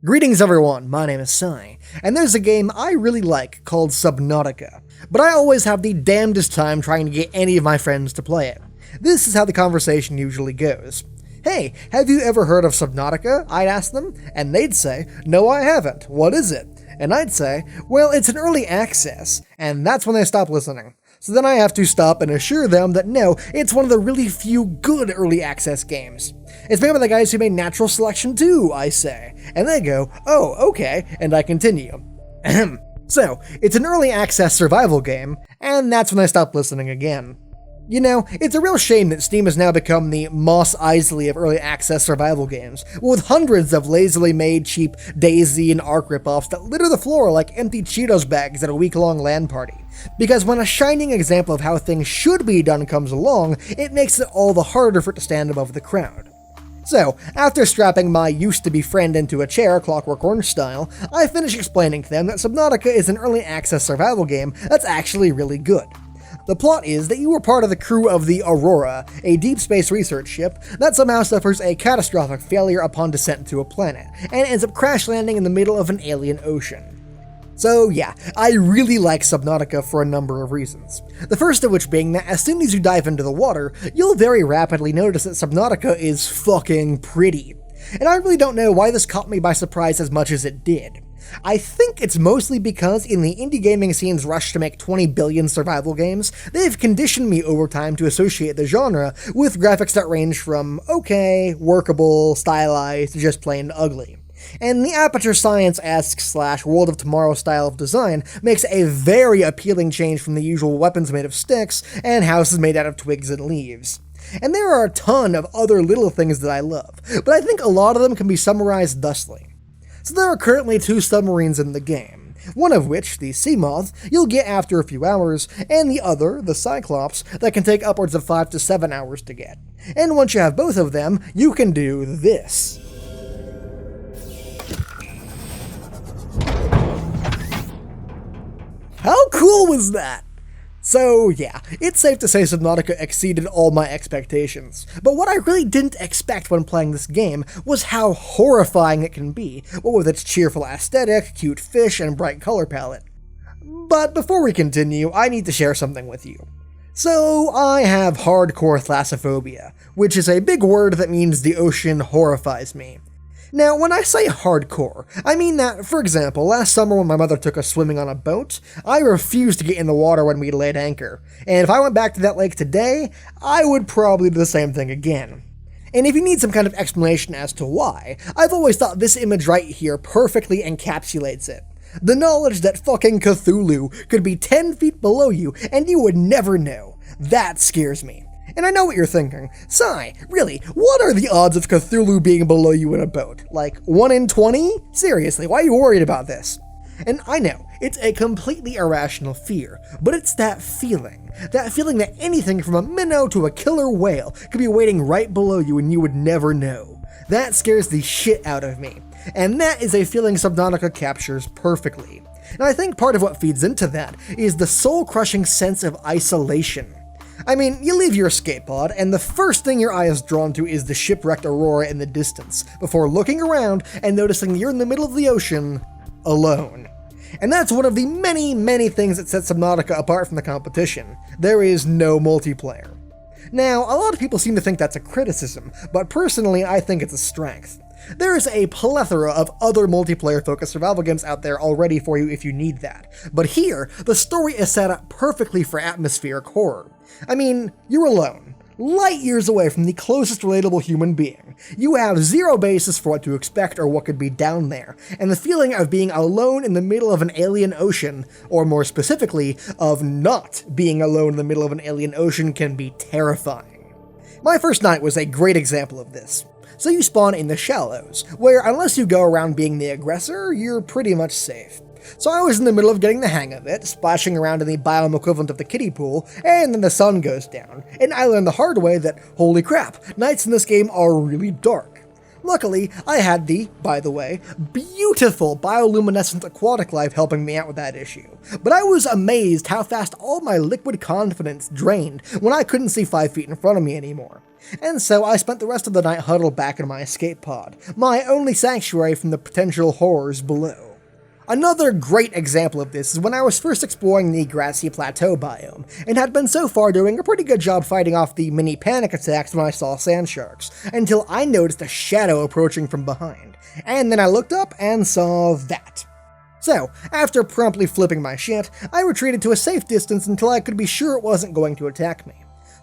Greetings everyone, my name is Sai, and there's a game I really like called Subnautica, but I always have the damnedest time trying to get any of my friends to play it. This is how the conversation usually goes. Hey, have you ever heard of Subnautica? I'd ask them, and they'd say, no I haven't, what is it? And I'd say, well it's an early access, and that's when they stop listening. So then I have to stop and assure them that no, it's one of the really few good early access games. It's made by the guys who made Natural Selection 2, I say. And they go, oh, okay, and I continue. Ahem. So, it's an early access survival game, and that's when I stop listening again. You know, it's a real shame that Steam has now become the Mos Eisley of early access survival games, with hundreds of lazily made cheap DayZ and Ark ripoffs that litter the floor like empty Cheetos bags at a week-long LAN party. Because when a shining example of how things should be done comes along, it makes it all the harder for it to stand above the crowd. So, after strapping my used-to-be friend into a chair, Clockwork Orange style, I finish explaining to them that Subnautica is an early access survival game that's actually really good. The plot is that you were part of the crew of the Aurora, a deep space research ship that somehow suffers a catastrophic failure upon descent to a planet, and ends up crash landing in the middle of an alien ocean. So yeah, I really like Subnautica for a number of reasons. The first of which being that as soon as you dive into the water, you'll very rapidly notice that Subnautica is fucking pretty. And I really don't know why this caught me by surprise as much as it did. I think it's mostly because in the indie gaming scene's rush to make 20 billion survival games, they've conditioned me over time to associate the genre with graphics that range from okay, workable, stylized, to just plain ugly. And the Aperture Science-esque / World of Tomorrow style of design makes a very appealing change from the usual weapons made of sticks and houses made out of twigs and leaves. And there are a ton of other little things that I love, but I think a lot of them can be summarized thusly. So there are currently 2 submarines in the game, one of which, the Seamoth, you'll get after a few hours, and the other, the Cyclops, that can take upwards of 5 to 7 hours to get. And once you have both of them, you can do this. How cool was that? So yeah, it's safe to say Subnautica exceeded all my expectations, but what I really didn't expect when playing this game was how horrifying it can be, what with its cheerful aesthetic, cute fish, and bright color palette. But before we continue, I need to share something with you. So, I have hardcore thalassophobia, which is a big word that means the ocean horrifies me. Now, when I say hardcore, I mean that, for example, last summer when my mother took us swimming on a boat, I refused to get in the water when we laid anchor, and if I went back to that lake today, I would probably do the same thing again. And if you need some kind of explanation as to why, I've always thought this image right here perfectly encapsulates it. The knowledge that fucking Cthulhu could be 10 feet below you and you would never know. That scares me. And I know what you're thinking. Sai, really, what are the odds of Cthulhu being below you in a boat? Like, 1 in 20? Seriously, why are you worried about this? And I know, it's a completely irrational fear, but it's that feeling that anything from a minnow to a killer whale could be waiting right below you and you would never know. That scares the shit out of me. And that is a feeling Subnautica captures perfectly. And I think part of what feeds into that is the soul-crushing sense of isolation. I mean, you leave your escape pod, and the first thing your eye is drawn to is the shipwrecked Aurora in the distance, before looking around and noticing you're in the middle of the ocean, alone. And that's one of the many, many things that sets Subnautica apart from the competition. There is no multiplayer. Now, a lot of people seem to think that's a criticism, but personally I think it's a strength. There is a plethora of other multiplayer-focused survival games out there already for you if you need that, but here, the story is set up perfectly for atmospheric horror. I mean, you're alone, light years away from the closest relatable human being. You have zero basis for what to expect or what could be down there, and the feeling of being alone in the middle of an alien ocean, or more specifically, of not being alone in the middle of an alien ocean can be terrifying. My first night was a great example of this. So you spawn in the shallows, where unless you go around being the aggressor, you're pretty much safe. So I was in the middle of getting the hang of it, splashing around in the biome equivalent of the kiddie pool, and then the sun goes down, and I learned the hard way that, holy crap, nights in this game are really dark. Luckily, I had the, by the way, beautiful bioluminescent aquatic life helping me out with that issue, but I was amazed how fast all my liquid confidence drained when I couldn't see 5 feet in front of me anymore. And so I spent the rest of the night huddled back in my escape pod, my only sanctuary from the potential horrors below. Another great example of this is when I was first exploring the grassy plateau biome, and had been so far doing a pretty good job fighting off the mini panic attacks when I saw sand sharks, until I noticed a shadow approaching from behind, and then I looked up and saw that. So, after promptly flipping my shit, I retreated to a safe distance until I could be sure it wasn't going to attack me.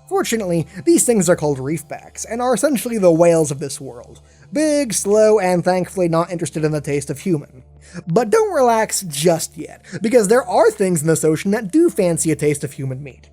Fortunately, these things are called reefbacks, and are essentially the whales of this world. Big, slow, and thankfully not interested in the taste of human. But don't relax just yet, because there are things in this ocean that do fancy a taste of human meat.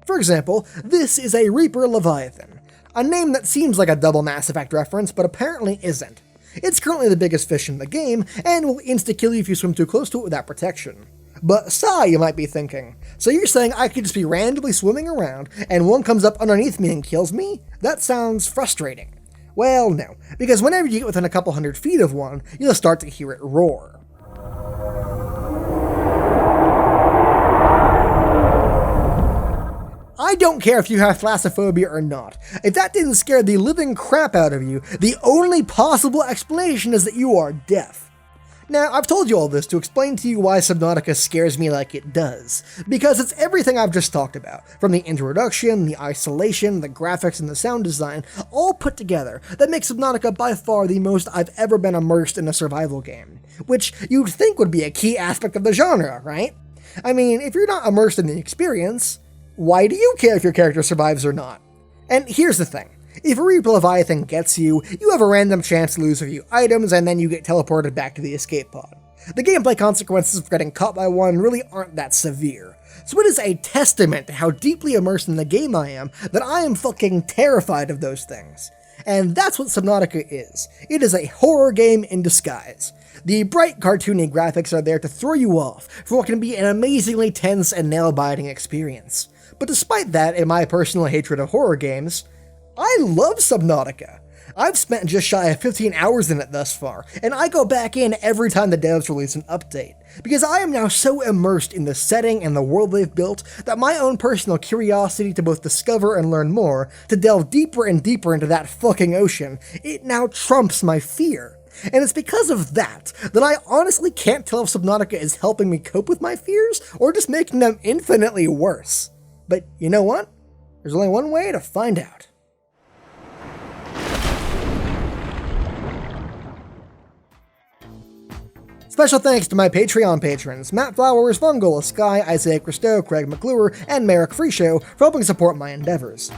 For example, this is a Reaper Leviathan, a name that seems like a double Mass Effect reference, but apparently isn't. It's currently the biggest fish in the game, and will insta-kill you if you swim too close to it without protection. But sigh, you might be thinking. So you're saying I could just be randomly swimming around, and one comes up underneath me and kills me? That sounds frustrating. Well, no, because whenever you get within a couple 100 feet of one, you'll start to hear it roar. I don't care if you have thalassophobia or not. If that didn't scare the living crap out of you, the only possible explanation is that you are deaf. Now, I've told you all this to explain to you why Subnautica scares me like it does, because it's everything I've just talked about, from the introduction, the isolation, the graphics, and the sound design, all put together, that makes Subnautica by far the most I've ever been immersed in a survival game, which you'd think would be a key aspect of the genre, right? I mean, if you're not immersed in the experience, why do you care if your character survives or not? And here's the thing. If a Reaper Leviathan gets you, you have a random chance to lose a few items, and then you get teleported back to the escape pod. The gameplay consequences of getting caught by one really aren't that severe. So it is a testament to how deeply immersed in the game I am that I am fucking terrified of those things. And that's what Subnautica is. It is a horror game in disguise. The bright, cartoony graphics are there to throw you off for what can be an amazingly tense and nail-biting experience. But despite that, and my personal hatred of horror games, I love Subnautica. I've spent just shy of 15 hours in it thus far, and I go back in every time the devs release an update, because I am now so immersed in the setting and the world they've built that my own personal curiosity to both discover and learn more, to delve deeper and deeper into that fucking ocean, it now trumps my fear. And it's because of that I honestly can't tell if Subnautica is helping me cope with my fears, or just making them infinitely worse. But you know what? There's only one way to find out. Special thanks to my Patreon patrons, Matt Flowers, Von Gola Sky, Isaiah Christo, Craig McClure, and Merrick Freeshow for helping support my endeavors.